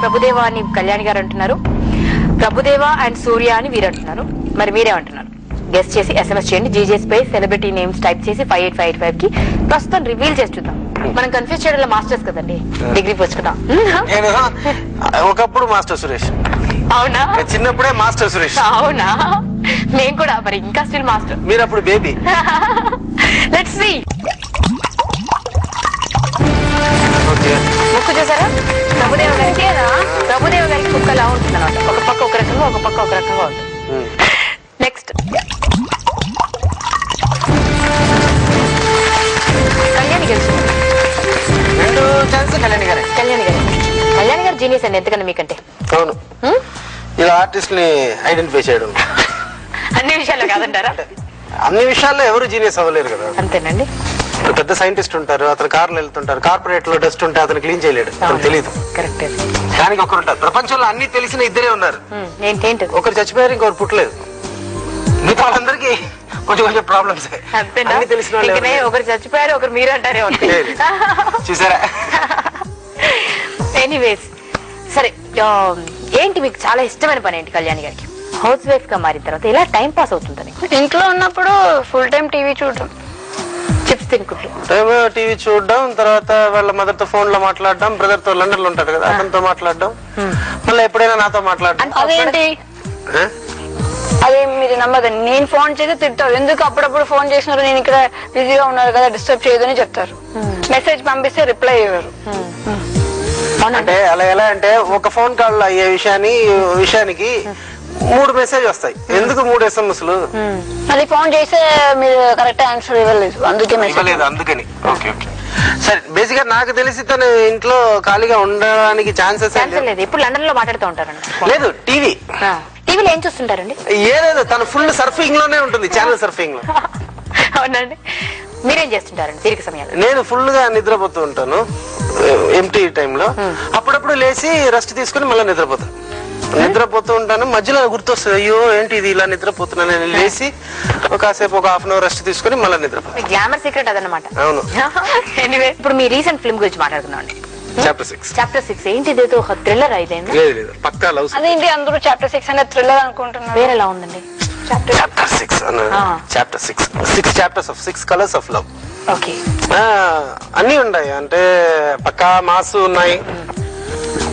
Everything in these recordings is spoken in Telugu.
ప్రభుదేవ అని కళ్యాణి గారు అంటున్నారు, ప్రభుదేవ అండ్ సూర్య అని వీరు అంటున్నారు. మరి మీరేమంటున్నారు? గెస్ట్ చేసి SMS చేయండి. GJ space celebrity names type చేసి 58585 కి ప్రస్తుతం రివీల్ చేసి చూద్దాం. మనం కన్ఫ్యూజ్ చేయడంలో మాస్టర్స్ కదండి, డిగ్రీ పుచ్చుకుందాం. ఒకప్పుడు మాస్టర్ సురేష్. అవునా? చిన్నప్పుడే మాస్టర్ సురేష్. అవునా? నేను కూడా మరి ఇంకా స్టిల్ మాస్టర్. మీరు అప్పుడు బేబీ. Let's see. ముక్కు చూసారా? ప్రభుదేవ గారికి కుక్క ఎలా ఉంటుంది అన్నమాట. ఒక పక్క ఒక రకంగా, ఒక పక్క ఒక రకంగా ఉంటుంది. నెక్స్ట్ కళ్యాణి గెలిచింది. రెండు ఛాన్స్ కళ్యాణి గారు. కళ్యాణి గారు జీనియస్ అండి ఎంతకన్నా మీకంటే. అవును, ఇలా ఆర్టిస్ట్ ని ఐడెంటిఫై చేయడం. అన్ని విషయాల్లో కాదంటారా? అన్ని విషయాల్లో ఎవరు జీనియస్ అవ్వలేరు కదా. అంతేనండి. పెద్ద సైంటిస్ట్ ఉంటారు, అతను కార్లు వెళ్తుంటారు, కార్పొరేట్ లో డస్ట్ ఉంటే అతను క్లీన్ చేయలేడు, అతను తెలియదు. కరెక్ట్. దానికి ఒకరు ఉంటారు. ప్రపంచంలో అన్ని తెలిసిన ఇద్దరే ఉన్నారు. ఏంటి? ఒకరు చచ్చిపోయారు, ఇంకొకరు పుట్టలేదు. మిగతా వాళ్ళందరికీ కొంచెం కొంచెం ప్రాబ్లమ్స్. అన్ని తెలిసిన వాళ్ళు ఒకరు చచ్చిపోయారు, ఒకరు మీరు అంటారే చూసారా? ఎనీవేస్ సరే, ఏంటి మీకు చాలా ఇష్టమైన పని ఏంటి కళ్యాణి గారికి? హౌస్ వైఫ్ గా మారిన తర్వాత ఎలా టైం పాస్ అవుతుందని? ఇంట్లో ఉన్నప్పుడు ఫుల్ టైం టీవీ చూడడం, చిప్స్ తినుకుంటూ టీవీ చూడడం, తర్వాత వాళ్ళ మదర్ తో ఫోన్ లో మాట్లాడడం, బ్రదర్ తో లండన్ లో ఉంటారు కదా అతనితో మాట్లాడడం, మళ్ళీ ఎప్పుడైనా నాతో మాట్లాడడం. అదేంటి అదే మీరు నమ్మదండి, నేను ఫోన్ చేసి తింటారు. ఎందుకు అప్పుడప్పుడు ఫోన్ చేసినారు, నేను ఇక్కడ బిజీగా ఉన్నారు కదా డిస్టర్బ్ చేయదని చెప్తారు. మెసేజ్ పంపిస్తే రిప్లై ఇవ్వరు. అంటే అలా ఎలా అంటే ఒక ఫోన్ కాల్ అయ్యే విషయానికి 3 మెసేజ్ వస్తాయి. ఎందుకు 3 SMS-లు? అది ఫోన్ చేస్తే మీరు కరెక్ట్ ఆన్సర్ ఇవ్వలేదు, అందుకని. ఓకే సరే. బేసిక్ గా నాకు తెలిసి తను ఇంట్లో ఖాళీగా ఉండడానికి ఛాన్సెస్ లేదు. ఇప్పుడు లండన్ లో మాట్లాడుతూ ఉంటారండి. లేదు, టీవీలో ఏం చూస్తుంటారండి? ఏదేదో తను ఫుల్ సర్ఫింగ్ లోనే ఉంటుంది, ఛానల్ సర్ఫింగ్ లో. అవునండి. మీరేం చేస్తుంటారండి తీరిక సమయాలు? నేను ఫుల్ గా నిద్రపోతూ ఉంటాను ఎంటీ టైంలో. అప్పుడప్పుడు లేచి రెస్ట్ తీసుకుని మళ్ళీ నిద్రపోతూ ఉంటాను. మధ్యలో గుర్తొస్తుంది, అయ్యో ఏంటి ఇది ఇలా నిద్రపోతున్నాను. నేను లేచి కాసేపు ఒక హాఫ్ అన్ అవర్ రెస్ట్ తీసుకుని మళ్ళీ నిద్రపోతాను. గ్లామర్ సీక్రెట్ అదన్నమాట. అవును. ఇప్పుడు మీ రీసెంట్ ఫిల్మ్ గురించి మాట్లాడుతున్నాం. చాప్టర్ 6 ఏంటి? ఇదేదో థ్రిల్లర్ అయిపోయింది. లేదు, పక్కా లవ్. అదేంటి అందరూ చాప్టర్ 6 అనే థ్రిల్లర్ అనుకుంటున్నారు? వేరేలా ఉందండి. Chapter 6 chapters of 6 colours of love. Okay. అన్ని ఉన్నాయి, అంటే పక్కా మాసు ఉన్నాయి.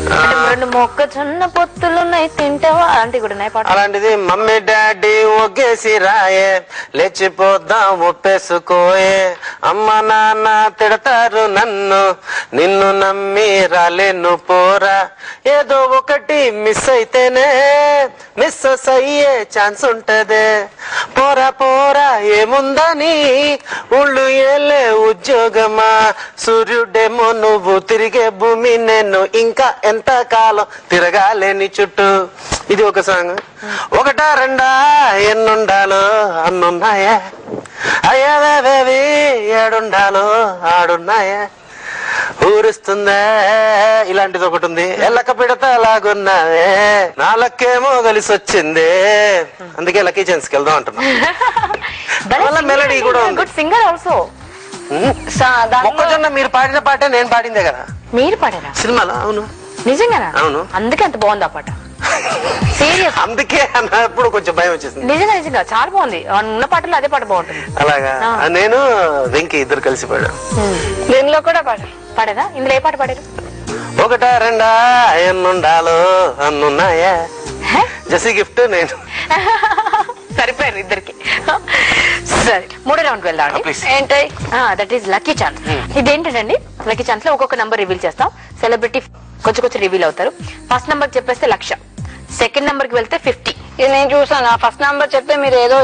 2 మొక్కజొన్న పొత్తులు ఉన్నాయి, తింటావా అలాంటివి కూడా ఉన్నాయి. అలాంటిది మమ్మీ డాడీ ఒగ్గేసి రాయే, లేచిపోద్దాం ఒప్పేసుకోయే, అమ్మ నాన్న తిడతారు నన్ను, నిన్ను నమ్మి రాలేను పోరా, ఏదో ఒకటి మిస్ అయితేనే మిస్ అయ్యే ఛాన్స్ ఉంటదే, పోరా ఏముందని ఊళ్ళు ఏలే ఉద్యోగమా, సూర్యుడేమో నువ్వు తిరిగే భూమి నేను ఇంకా ఎంత కాలం తిరగాలేని చుట్టూ. ఇది ఒక సాంగ్. 1 2 ఎన్నుండాలో అన్నున్నాయా, అయ్యావేవి ఏడుండాలో ఆడున్నాయా, ఊరిస్తుందే ఇలాంటిది ఒకటి ఉంది. ఎల్లక పిడతా లాగున్నావే, నా లక్కేమో కలిసి వచ్చిందే, అందుకే లక్కీ ఛాన్స్ కి వెళ్దాం అంటున్నా. మెలడీ కూడా ఉంది. Good singer also. మొక్కజొన్న మీరు పాడిన పాటే నేను పాడిందే కదా. మీరు పాడారా సినిమాలో? అవును. నిజంగానా? అవును. అందుకే అంత బాగుంది ఆ పాట. సీరియస్. అందుకే అన్నప్పుడు కొంచెం భయం వచ్చేసింది. నిజంగా చాలా బాగుంది. ఉన్న పాటలో అదే పాట బాగుంటుంది. అలాగా. నేను వెంకీ ఇద్దరు కలిసి పాడాం. దీనిలో కూడా పాడారా? ఇందులో ఏ పాట పాడారు? 1 2 ఎన్నుండాలో అన్నున్నాయా, జసి గిఫ్ట్ నేను. సరిపోయారు ఇద్దరికి. సరే, 3వ రౌండ్ వెళ్దాం. ఏంటి? That is lucky chance. ఇదేంటండి, లక్కీ ఛాన్స్ లో ఒక్కొక్క నంబర్ రివీల్ చేస్తాం. సెలబ్రిటీ కొంచెం రివీల్ అవుతారు. ఫస్ట్ నంబర్ చెప్పేస్తే 1,00,000, సెకండ్ నంబర్ కి వెళ్తే 50. ఇది నేను చూసాను. ఫస్ట్ నంబర్ చెప్తే మీరు ఏదో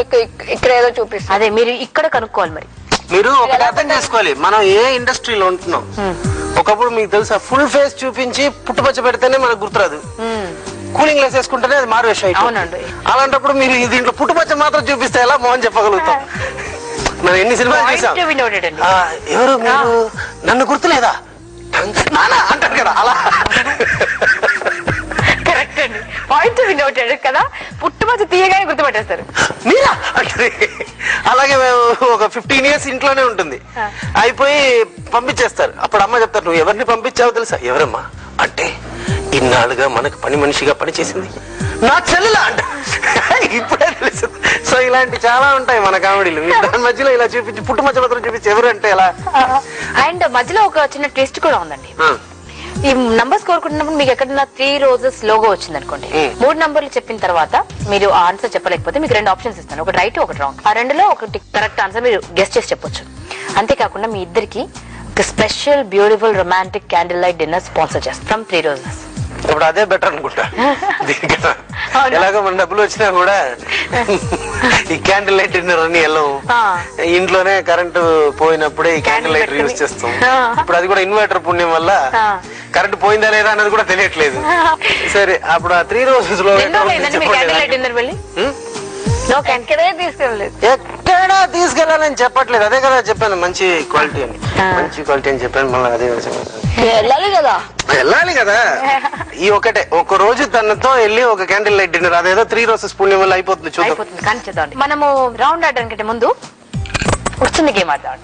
ఇక్కడ ఏదో చూపిస్తారు. అదే మీరు ఇక్కడ కనుక్కోవాలి. మరి మీరు ఒకటి అర్థం చేసుకోవాలి, మనం ఏ ఇండస్ట్రీలో ఉంటున్నాం. ఒకప్పుడు మీకు తెలుసా, ఫుల్ ఫేస్ చూపించి పుట్టుపచ్చ పెడితేనే మనకు గుర్తురాదు, కూలింగ్ గ్లాస్ వేసుకుంటేనే అది మారు వేషం. అవునండి. అలాంటప్పుడు మీరు దీంట్లో పుట్టుపచ్చ మాత్రం చూపిస్తే ఎలా మోహన్ చెప్పగలుగుతాం? మనం ఎన్ని సినిమాలు చూసాం. ఎవరు మీరు నన్ను గుర్తులేదా అంటారు కదా, అలా. కరెక్ట్ అండి, పాయింట్ వినోటెడ్ కదా. పుట్టుమచ్చ తీయగానే గుర్తుపట్టేస్తారు. మీరా? అలాగే మేము ఒక 15 years ఇంట్లోనే ఉంటుంది, అయిపోయి పంపించేస్తారు. అప్పుడు అమ్మ చెప్తారు, నువ్వు ఎవరిని పంపించావో తెలుసా? ఎవరమ్మా అంటే, ఈ ఇన్నాళ్ళుగా మనకు పని మనిషిగా పని చేసింది నా చెల్లెలా అంట. ఇప్పుడే తెలుసు. సో ఇలాంటి చాలా ఉంటాయి మన కామెడీలు. దాని మధ్యలో ఇలా చూపించి పుట్టు మధ్య మాత్రం చూపించి ఎవరంటే ఎలా. అండ్ మధ్యలో ఒక చిన్న ట్విస్ట్ కూడా ఉందండి. ఈ నంబర్స్ కోరుకుంటున్నప్పుడు మీకు ఎక్కడన్నా 3 రోజెస్ లోగో వచ్చింది అనుకోండి, 3 నంబర్లు చెప్పిన తర్వాత మీరు ఆన్సర్ చెప్పలేకపోతే మీకు 2 ఆప్షన్స్ ఇస్తాను, ఒకటి రైట్ ఒకటి రాంగ్. ఆ 2లో ఒకటి కరెక్ట్ ఆన్సర్ మీరు గెస్ట్ చేసి చెప్పొచ్చు. అంతేకాకుండా మీ ఇద్దరికి ఒక special beautiful romantic candle light dinner sponsor చేస్తాం ఫ్రమ్ 3 రోజెస్. ఇప్పుడు అదే బెటర్ అనుకుంటా. ఎలాగో మన డబ్బులు వచ్చినా కూడా ఈ క్యాండిల్ లైట్ డిన్నర్ అని వెళ్ళం. ఇంట్లోనే కరెంటు పోయినప్పుడే ఈ క్యాండిల్ లైట్ యూజ్ చేస్తాం. ఇప్పుడు అది కూడా ఇన్వర్టర్ పుణ్యం వల్ల కరెంట్ పోయిందా లేదా అన్నది కూడా తెలియట్లేదు. సరే అప్పుడు ఆ 3 రోజెస్ లో ఎక్కడే తీసుకెళ్ళలేదు. ఎక్కడా తీసుకెళ్ళాలని చెప్పట్లేదు, అదే కదా చెప్పాను మంచి క్వాలిటీ అని. మంచి క్వాలిటీ అని చెప్పాను. మళ్ళీ అదే వెళ్ళాలి కదా, వెళ్ళాలి కదా. ఈ ఒక రోజు తనతో వెళ్ళి ఒక క్యాండిల్ లైట్ డిన్నర్, అదేదో 3 రోజెస్ పుణ్యం వల్ల అయిపోతుంది. చూద్దాం కానీ చూద్దాం. మనము రౌండ్ ఆడడానికంటే ముందు వచ్చింది గేమ్ ఆడదాం.